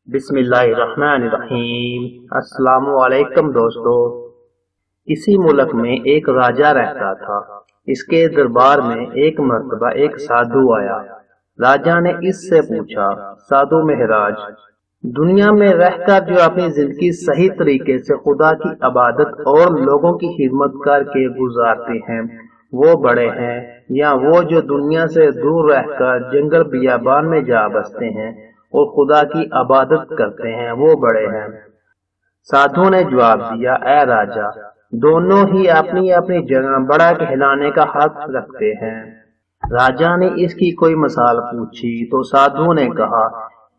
بسم اللہ الرحمن الرحیم۔ السلام علیکم دوستو۔ کسی ملک میں ایک راجہ رہتا تھا۔ اس کے دربار میں ایک مرتبہ ایک سادھو آیا۔ راجہ نے اس سے پوچھا، سادھو مہاراج، دنیا میں رہ کر جو اپنی زندگی صحیح طریقے سے خدا کی عبادت اور لوگوں کی خدمت کر کے گزارتے ہیں وہ بڑے ہیں، یا وہ جو دنیا سے دور رہ کر جنگل بیابان میں جا بستے ہیں اور خدا کی عبادت کرتے ہیں وہ بڑے ہیں؟ سادھو نے جواب دیا، اے راجا، دونوں ہی اپنی اپنی جگہ بڑا کہلانے کا حق رکھتے ہیں۔ راجا نے اس کی کوئی مثال پوچھی تو سادھو نے کہا،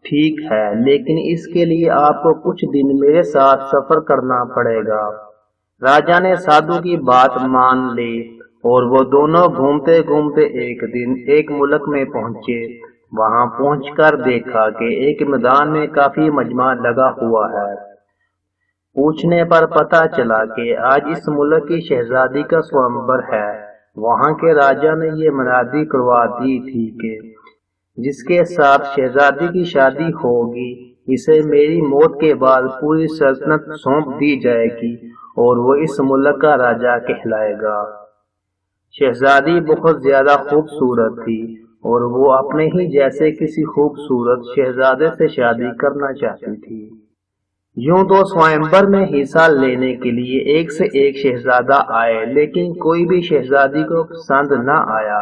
ٹھیک ہے، لیکن اس کے لیے آپ کو کچھ دن میرے ساتھ سفر کرنا پڑے گا۔ راجا نے سادھو کی بات مان لی اور وہ دونوں گھومتے گھومتے ایک دن ایک ملک میں پہنچے۔ وہاں پہنچ کر دیکھا کہ ایک میدان میں کافی مجمع لگا ہوا ہے۔ پوچھنے پر پتہ چلا کہ آج اس ملک کی شہزادی کا سومبر ہے۔ وہاں کے راجا نے یہ منادی کروا دی تھی کہ جس کے ساتھ شہزادی کی شادی ہوگی اسے میری موت کے بعد پوری سلطنت سونپ دی جائے گی اور وہ اس ملک کا راجا کہلائے گا۔ شہزادی بہت زیادہ خوبصورت تھی اور وہ اپنے ہی جیسے کسی خوبصورت شہزادے سے شادی کرنا چاہتی تھی۔ یوں تو سوئمبر میں حصہ لینے کے لیے ایک سے ایک شہزادہ آئے، لیکن کوئی بھی شہزادی کو پسند نہ آیا۔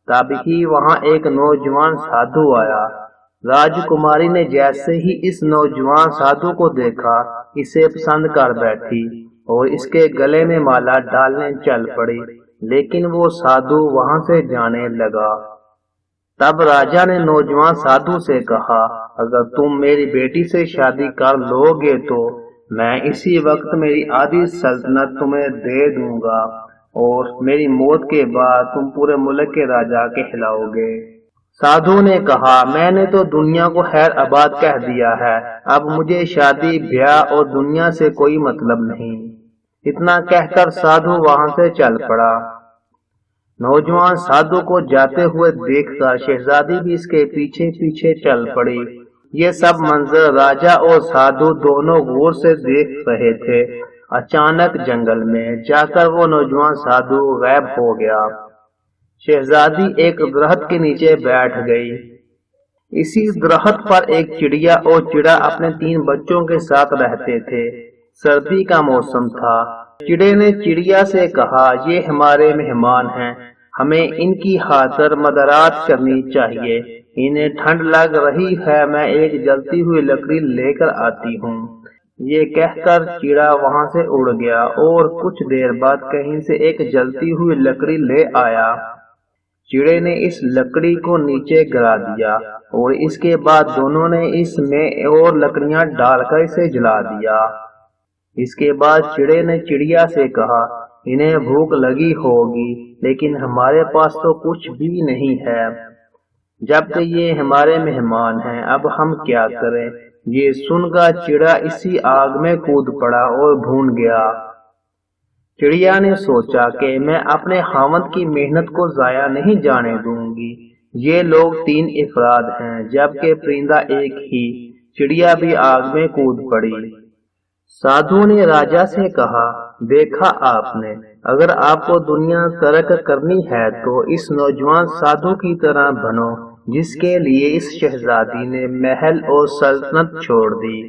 تب ہی وہاں ایک نوجوان سادھو آیا۔ راجکماری نے جیسے ہی اس نوجوان سادھو کو دیکھا اسے پسند کر بیٹھی اور اس کے گلے میں مالا ڈالنے چل پڑی، لیکن وہ سادھو وہاں سے جانے لگا۔ تب راجا نے نوجوان سادھو سے کہا، اگر تم میری بیٹی سے شادی کر لو گے تو میں اسی وقت میری آدھی سلطنت تمہیں دے دوں گا اور میری موت کے بعد تم پورے ملک کے راجا کہلاؤ گے۔ سادھو نے کہا، میں نے تو دنیا کو خیر آباد کہہ دیا ہے، اب مجھے شادی بیاہ اور دنیا سے کوئی مطلب نہیں۔ اتنا کہہ کر سادھو وہاں سے چل پڑا۔ نوجوان سادھو کو جاتے ہوئے دیکھ کر شہزادی بھی اس کے پیچھے پیچھے چل پڑی۔ یہ سب منظر راجا اور سادھو دونوں غور سے دیکھ رہے تھے۔ اچانک جنگل میں جا کر وہ نوجوان سادھو غائب ہو گیا۔ شہزادی ایک درخت کے نیچے بیٹھ گئی۔ اسی درخت پر ایک چڑیا اور چڑا اپنے 3 بچوں کے ساتھ رہتے تھے۔ سردی کا موسم تھا۔ چڑے نے چڑیا سے کہا، یہ ہمارے مہمان ہیں، ہمیں ان کی خاطر مدارات کرنی چاہیے۔ انہیں ٹھنڈ لگ رہی ہے، میں ایک جلتی ہوئی لکڑی لے کر آتی ہوں۔ یہ کہہ کر چڑا وہاں سے اڑ گیا اور کچھ دیر بعد کہیں سے ایک جلتی ہوئی لکڑی لے آیا۔ چڑے نے اس لکڑی کو نیچے گرا دیا اور اس کے بعد دونوں نے اس میں اور لکڑیاں ڈال کر اسے جلا دیا۔ اس کے بعد چڑے نے چڑیا سے کہا، انہیں بھوک لگی ہوگی لیکن ہمارے پاس تو کچھ بھی نہیں ہے، جبکہ یہ ہمارے مہمان ہیں، اب ہم کیا کریں؟ یہ سن کر چڑا اسی آگ میں کود پڑا اور بھون گیا۔ چڑیا نے سوچا کہ میں اپنے خاوند کی محنت کو ضائع نہیں جانے دوں گی۔ یہ لوگ 3 افراد ہیں جبکہ پرندہ ایک ہی۔ چڑیا بھی آگ میں کود پڑی۔ سادھو نے راجا سے کہا، دیکھا آپ نے، اگر آپ کو دنیا ترک کرنی ہے تو اس نوجوان سادھو کی طرح بنو جس کے لیے اس شہزادی نے محل اور سلطنت چھوڑ دی،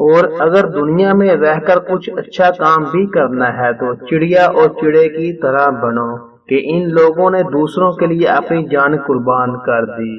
اور اگر دنیا میں رہ کر کچھ اچھا کام بھی کرنا ہے تو چڑیا اور چڑے کی طرح بنو کہ ان لوگوں نے دوسروں کے لیے اپنی جان قربان کر دی۔